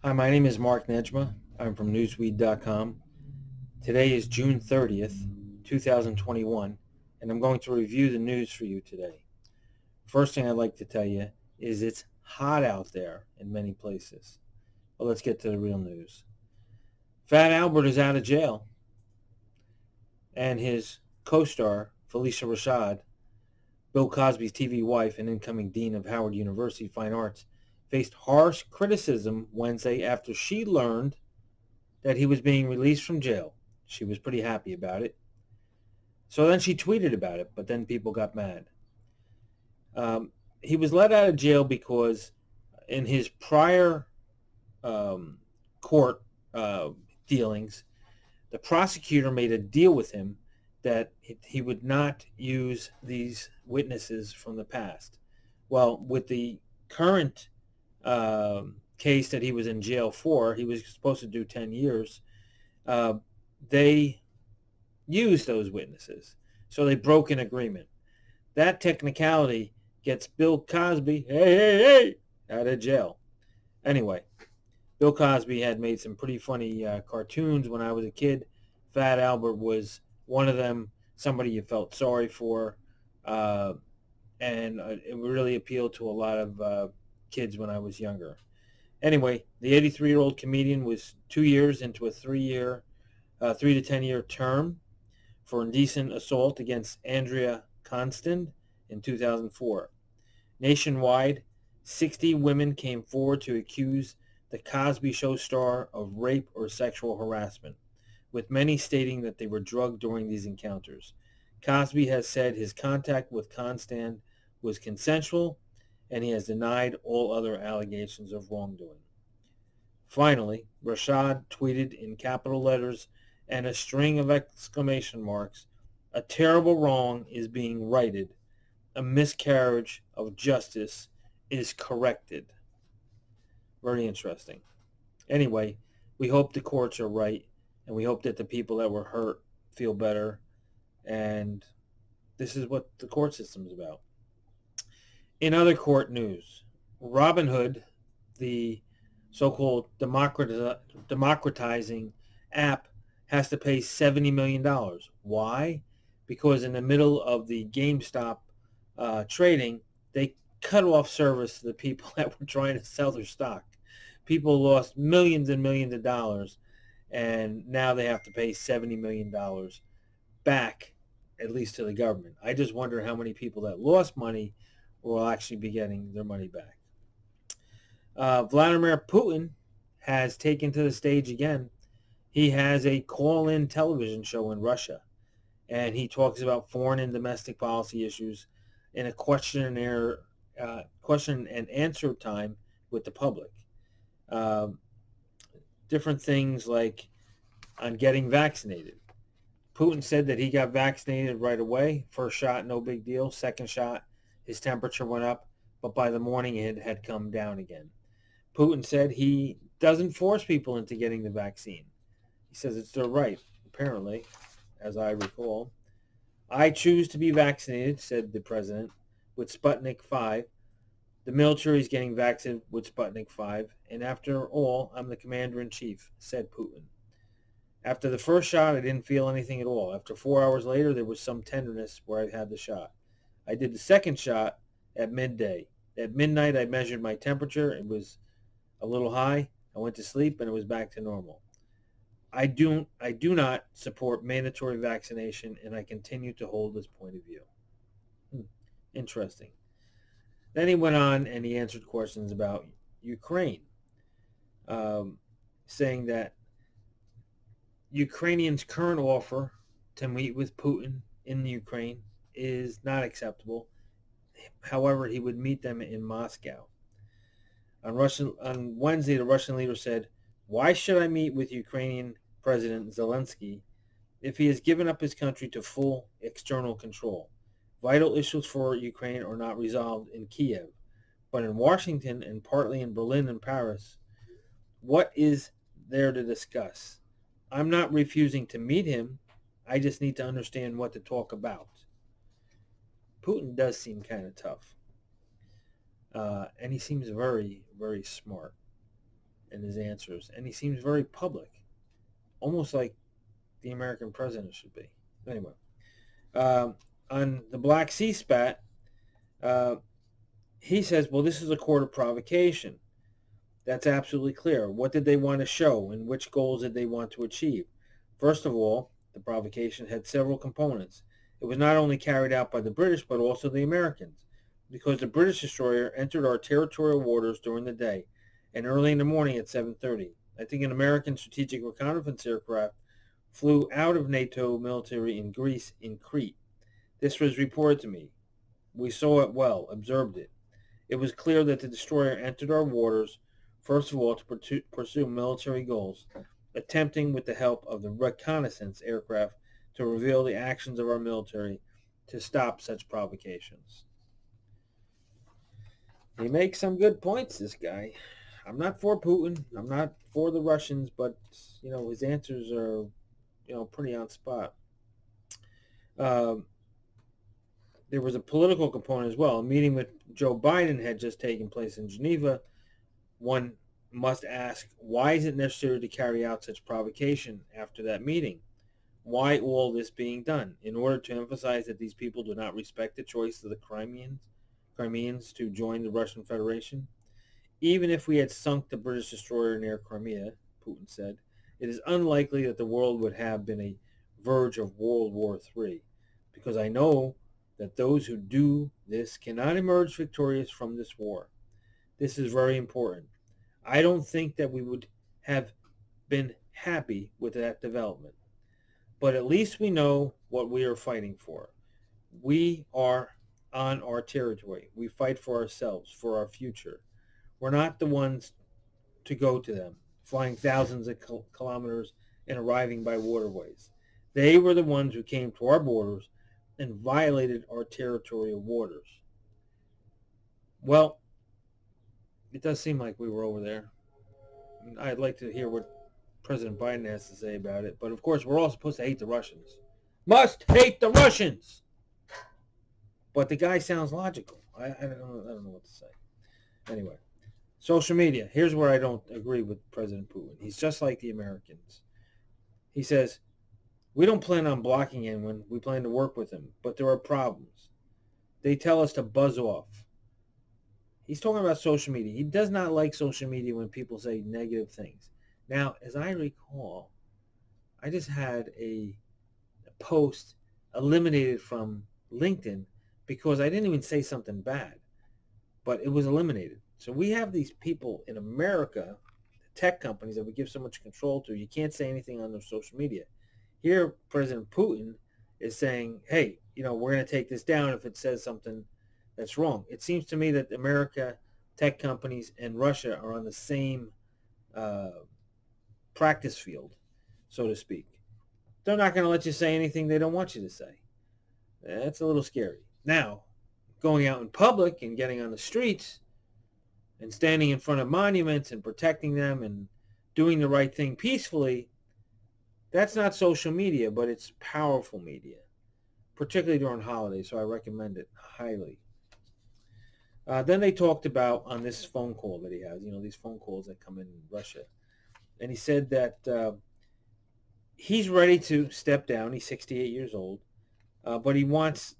Hi, my name is Mark Nejma. I'm from Newsweed.com. Today is June 30th, 2021, and I'm going to review the news for you today. First thing I'd like to tell you is it's hot out there in many places. Well, let's get to the real news. Fat Albert is out of jail, and his co-star, Felicia Rashad, Bill Cosby's TV wife and incoming dean of Howard University Fine Arts, faced harsh criticism Wednesday after she learned that he was being released from jail. She was pretty happy about it. So then she tweeted about it, but then people got mad. He was let out of jail because in his prior um, court uh, dealings, the prosecutor made a deal with him that he would not use these witnesses from the past. Well, with the current case that he was in jail for, he was supposed to do 10 years. Uh, they used those witnesses. So they broke an agreement. That technicality gets Bill Cosby, hey, out of jail. Anyway, Bill Cosby had made some pretty funny cartoons when I was a kid. Fat Albert was one of them, somebody you felt sorry for. Uh, and it really appealed to a lot of kids when I was younger. Anyway, the 83-year-old comedian was 2 years into a 3 to 10 year term for indecent assault against Andrea Constand in 2004. Nationwide, 60 women came forward to accuse the Cosby Show star of rape or sexual harassment, with many stating that they were drugged during these encounters. Cosby has said his contact with Constand was consensual, and he has denied all other allegations of wrongdoing. Finally, Rashad tweeted in capital letters and a string of exclamation marks, "A terrible wrong is being righted. A miscarriage of justice is corrected." Very interesting. Anyway, we hope the courts are right, and we hope that the people that were hurt feel better. And this is what the court system is about. In other court news, Robinhood, the so-called democratizing app, has to pay $70 million. Why? Because in the middle of the GameStop trading, they cut off service to the people that were trying to sell their stock. People lost millions and millions of dollars, and now they have to pay $70 million back, at least to the government. I just wonder how many people that lost money will actually be getting their money back. Vladimir Putin has taken to the stage again. He has a call-in television show in Russia, and he talks about foreign and domestic policy issues in a question and answer time with the public. Uh, Different things like on getting vaccinated. Putin said that he got vaccinated right away. First shot, no big deal. Second shot, his temperature went up, but by the morning it had come down again. Putin said he doesn't force people into getting the vaccine. He says it's their right, apparently, as I recall. "I choose to be vaccinated," said the president, "with Sputnik 5. The military is getting vaccinated with Sputnik 5, and after all, I'm the commander-in-chief," said Putin. "After the first shot, I didn't feel anything at all. After 4 hours later, there was some tenderness where I had the shot. I did the second shot at midday. At midnight, I measured my temperature. It was a little high. I went to sleep, and it was back to normal. I do not support mandatory vaccination, and I continue to hold this point of view." Interesting. Then he went on and he answered questions about Ukraine, um, saying that Ukrainians' current offer to meet with Putin in the Ukraine is not acceptable. However, he would meet them in Moscow. On Wednesday, the Russian leader said, "Why should I meet with Ukrainian President Zelensky if he has given up his country to full external control? Vital issues for Ukraine are not resolved in Kiev, but in Washington and partly in Berlin and Paris. What is there to discuss? I'm not refusing to meet him. I just need to understand what to talk about." Putin does seem kind of tough. And he seems very, very smart. in his answers, and he seems very public, almost like the American president should be. Anyway, um, on the Black Sea spat, uh, he says, well, this is a court of provocation. That's absolutely clear. What did they want to show, and which goals did they want to achieve? First of all, the provocation had several components. It was not only carried out by the British, but also the Americans, because the British destroyer entered our territorial waters during the day, and early in the morning at 7:30. I think an American strategic reconnaissance aircraft flew out of NATO military in Greece in Crete. This was reported to me. We saw it well, observed it. It was clear that the destroyer entered our waters, first of all, to pursue military goals, attempting with the help of the reconnaissance aircraft to reveal the actions of our military to stop such provocations. He makes some good points, this guy. I'm not for Putin. I'm not for the Russians, but, his answers are, pretty on spot. Um, there was a political component as well. A meeting with Joe Biden had just taken place in Geneva. One must ask, why is it necessary to carry out such provocation after that meeting? Why all this being done? In order to emphasize that these people do not respect the choice of the Crimeans to join the Russian Federation? Even if we had sunk the British destroyer near Crimea, Putin said, it is unlikely that the world would have been a verge of World War III, because I know that those who do this cannot emerge victorious from this war. This is very important. I don't think that we would have been happy with that development. But at least we know what we are fighting for. We are on our territory. We fight for ourselves, for our future. We're not the ones to go to them, flying thousands of kilometers and arriving by waterways. They were the ones who came to our borders and violated our territorial waters. Well, it does seem like we were over there. I'd like to hear what President Biden has to say about it. But of course, we're all supposed to hate the Russians. Must hate the Russians! But the guy sounds logical. I don't know what to say. Anyway, social media. Here's where I don't agree with President Putin. He's just like the Americans. He says, we don't plan on blocking anyone. We plan to work with them. But there are problems. They tell us to buzz off. He's talking about social media. He does not like social media when people say negative things. Now, as I recall, I just had a post eliminated from LinkedIn because I didn't even say something bad, but it was eliminated. So we have these people in America, tech companies that we give so much control to. You can't say anything on their social media. Here, President Putin is saying, hey, we're going to take this down if it says something that's wrong. It seems to me that America, tech companies, and Russia are on the same practice field, so to speak. They're not going to let you say anything they don't want you to say. That's a little scary. Now, going out in public and getting on the streets and standing in front of monuments and protecting them and doing the right thing peacefully, that's not social media, but it's powerful media, particularly during holidays, so I recommend it highly. Then they talked about on this phone call that he has, these phone calls that come in Russia. And he said that he's ready to step down. He's 68 years old, but he wants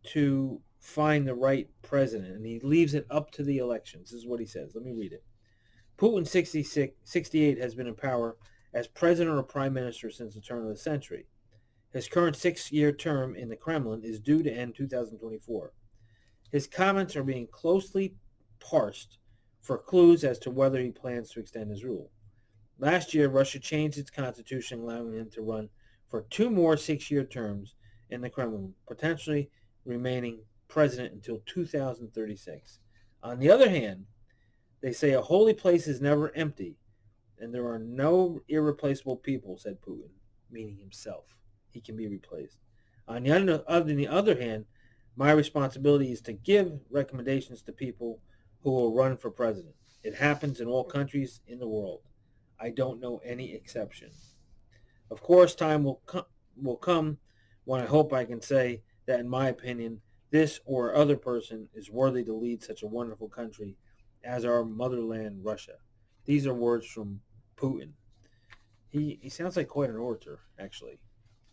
to find the right president, and he leaves it up to the elections. This is what he says. Let me read it. Putin, 68, has been in power as president or prime minister since the turn of the century. His current 6-year term in the Kremlin is due to end 2024. His comments are being closely parsed for clues as to whether he plans to extend his rule. Last year, Russia changed its constitution, allowing him to run for 2 more 6-year terms in the Kremlin, potentially remaining president until 2036. On the other hand, they say a holy place is never empty, and there are no irreplaceable people, said Putin, meaning himself. He can be replaced. On the other hand, my responsibility is to give recommendations to people who will run for president. It happens in all countries in the world. I don't know any exception. Of course, time will come when I hope I can say that, in my opinion, this or other person is worthy to lead such a wonderful country as our motherland, Russia. These are words from Putin. He sounds like quite an orator, actually.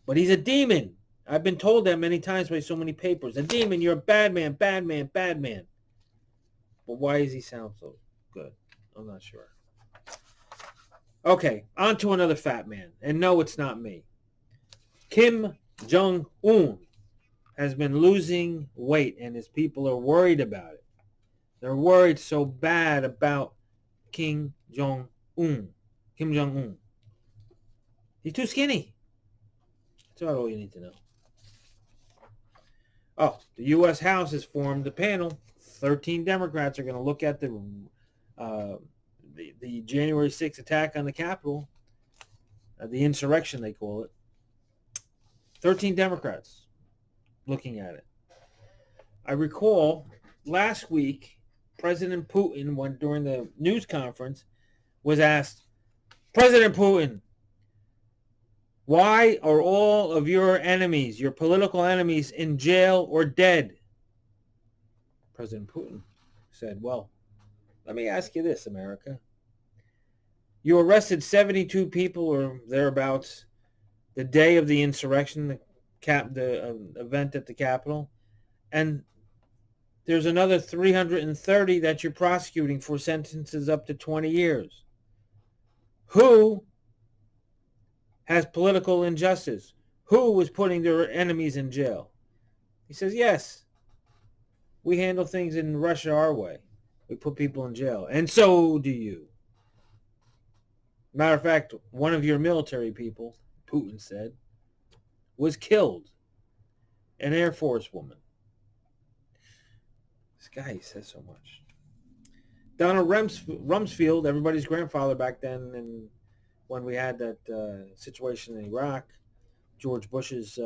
But he's a demon. I've been told that many times by so many papers. A demon, you're a bad man, bad man, bad man. But why does he sound so good? I'm not sure. Okay, on to another fat man. And no, it's not me. Kim-Jong-Un has been losing weight, and his people are worried about it. They're worried so bad about Kim-Jong-Un. Kim-Jong-Un. He's too skinny. That's about all you need to know. Oh, the U.S. House has formed a panel. 13 Democrats are going to look at the January 6th attack on the Capitol, the insurrection they call it. 13 Democrats looking at it. I recall last week, President Putin, when during the news conference, was asked, President Putin, why are all of your enemies, your political enemies, in jail or dead? President Putin said, well, let me ask you this, America. You arrested 72 people or thereabouts the day of the insurrection, the event at the Capitol, and there's another 330 that you're prosecuting for sentences up to 20 years. Who has political injustice? Who was putting their enemies in jail? He says, yes, we handle things in Russia our way. We put people in jail. And so do you. Matter of fact, one of your military people, Putin said, was killed. An Air Force woman. This guy says so much. Donald Rumsfeld, everybody's grandfather back then, and when we had that situation in Iraq, George Bush's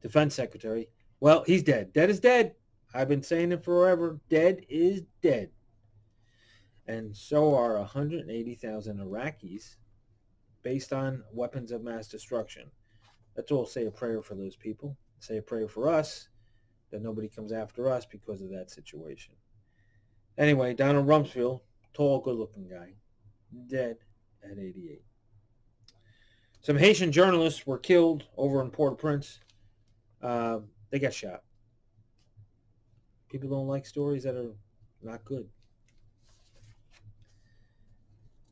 defense secretary, well, he's dead. Dead is dead. I've been saying it forever. Dead is dead. And so are 180,000 Iraqis based on weapons of mass destruction. Let's all say a prayer for those people. Say a prayer for us, that nobody comes after us because of that situation. Anyway, Donald Rumsfeld, tall, good-looking guy, dead at 88. Some Haitian journalists were killed over in Port-au-Prince. They got shot. People don't like stories that are not good.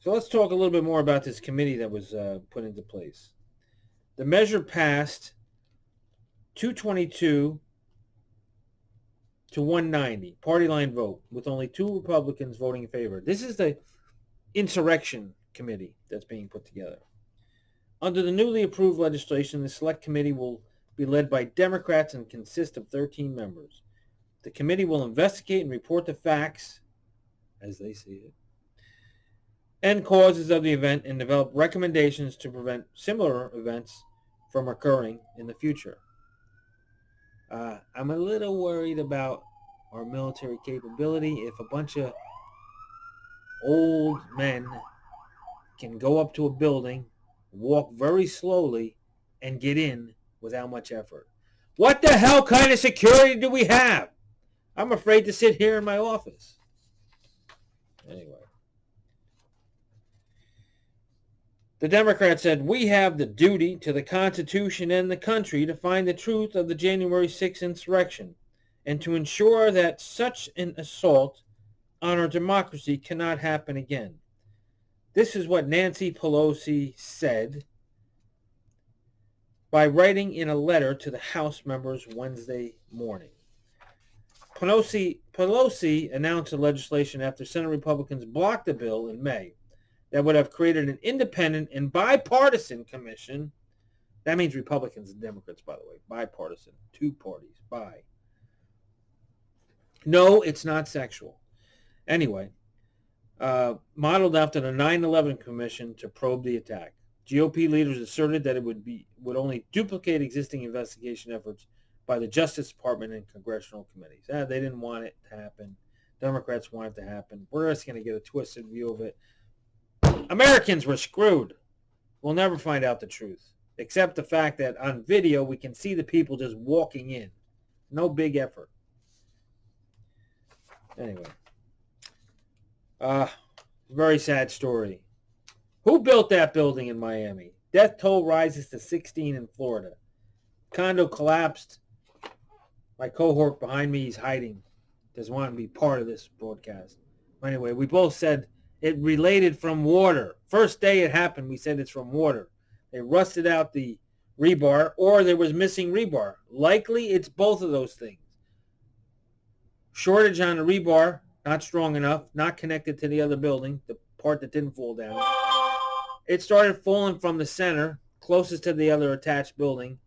So let's talk a little bit more about this committee that was put into place. The measure passed 222 to 190, party line vote, with only 2 Republicans voting in favor. This is the insurrection committee that's being put together. Under the newly approved legislation, the select committee will be led by Democrats and consist of 13 members. The committee will investigate and report the facts, as they see it, and causes of the event, and develop recommendations to prevent similar events from occurring in the future. I'm a little worried about our military capability. If a bunch of old men can go up to a building, walk very slowly, and get in without much effort. What the hell kind of security do we have? I'm afraid to sit here in my office. Anyway. The Democrats said, we have the duty to the Constitution and the country to find the truth of the January 6th insurrection and to ensure that such an assault on our democracy cannot happen again. This is what Nancy Pelosi said by writing in a letter to the House members Wednesday morning. Pelosi announced the legislation after Senate Republicans blocked the bill in May that would have created an independent and bipartisan commission. That means Republicans and Democrats, by the way. Bipartisan. 2 parties. Bi. No, it's not sexual. Anyway, modeled after the 9/11 Commission to probe the attack. GOP leaders asserted that it would only duplicate existing investigation efforts by the Justice Department and congressional committees. They didn't want it to happen. Democrats want it to happen. We're just going to get a twisted view of it. Americans were screwed. We'll never find out the truth, except the fact that on video we can see the people just walking in. No big effort. Anyway. Very sad story. Who built that building in Miami? Death toll rises to 16 in Florida. Condo collapsed. My cohort behind me is hiding. Doesn't want to be part of this broadcast. Anyway, we both said it related from water. First day it happened, we said it's from water. They rusted out the rebar, or there was missing rebar. Likely it's both of those things. Shortage on the rebar, not strong enough, not connected to the other building, the part that didn't fall down. It started falling from the center, closest to the other attached building.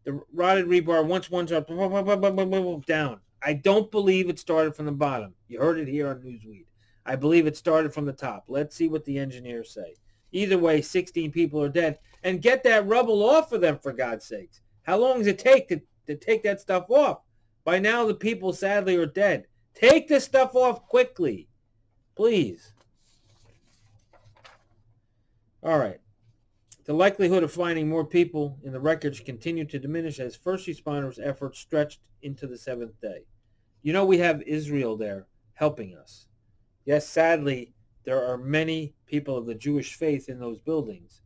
The rotted rebar, once one's up, down. I don't believe it started from the bottom. You heard it here on Newsweed. I believe it started from the top. Let's see what the engineers say. Either way, 16 people are dead. And get that rubble off of them, for God's sakes. How long does it take to take that stuff off? By now, the people, sadly, are dead. Take this stuff off quickly. Please. All right. The likelihood of finding more people in the wreckage continued to diminish as first responders' efforts stretched into the seventh day. You know, we have Israel there helping us. Yes, sadly, there are many people of the Jewish faith in those buildings.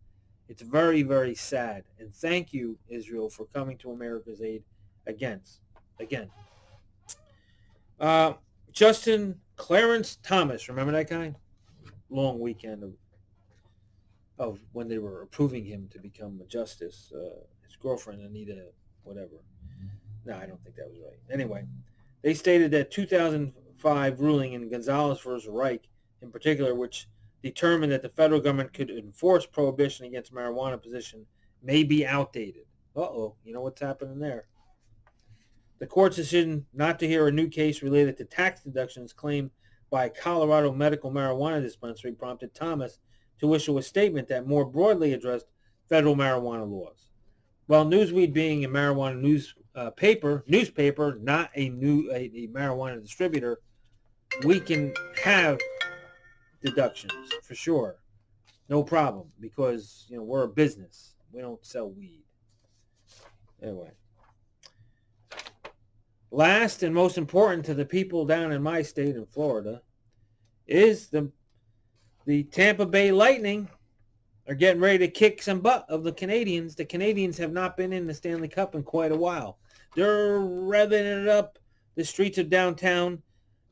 It's very, very sad. And thank you, Israel, for coming to America's aid again. Justin Clarence Thomas, remember that guy? Long weekend of when they were approving him to become a justice. His girlfriend, Anita, whatever. No, I don't think that was right. Anyway, they stated that 2005 ruling in Gonzalez versus Reich, in particular, which determined that the federal government could enforce prohibition against marijuana possession, may be outdated. Uh-oh, you know what's happening there. The court's decision not to hear a new case related to tax deductions claimed by a Colorado medical marijuana dispensary prompted Thomas to issue a statement that more broadly addressed federal marijuana laws. While Newsweed being a marijuana newspaper, not a marijuana distributor, we can have deductions for sure, no problem, because we're a business. We don't sell weed. Anyway, last and most important to the people down in my state in Florida is the Tampa Bay Lightning are getting ready to kick some butt of the Canadians. The Canadians have not been in the Stanley Cup in quite a while. They're revving it up the streets of downtown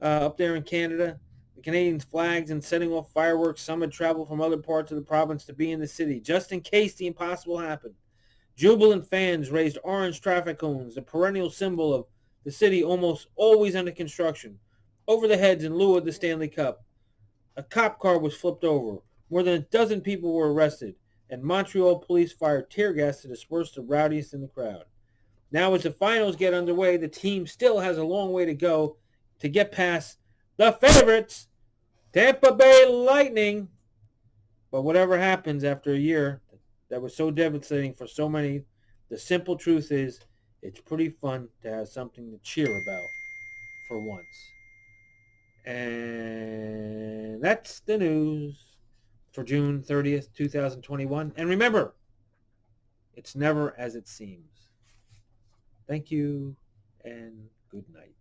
up there in Canada. The Canadians' flags and setting off fireworks. Some had traveled from other parts of the province to be in the city, just in case the impossible happened. Jubilant fans raised orange traffic cones, the perennial symbol of the city almost always under construction, over the heads in lieu of the Stanley Cup. A cop car was flipped over. More than a dozen people were arrested, and Montreal police fired tear gas to disperse the rowdiest in the crowd. Now as the finals get underway, the team still has a long way to go to get past the favorites, Tampa Bay Lightning. But whatever happens after a year that was so devastating for so many, the simple truth is it's pretty fun to have something to cheer about for once. And that's the news for June 30th, 2021. And remember, it's never as it seems. Thank you and good night.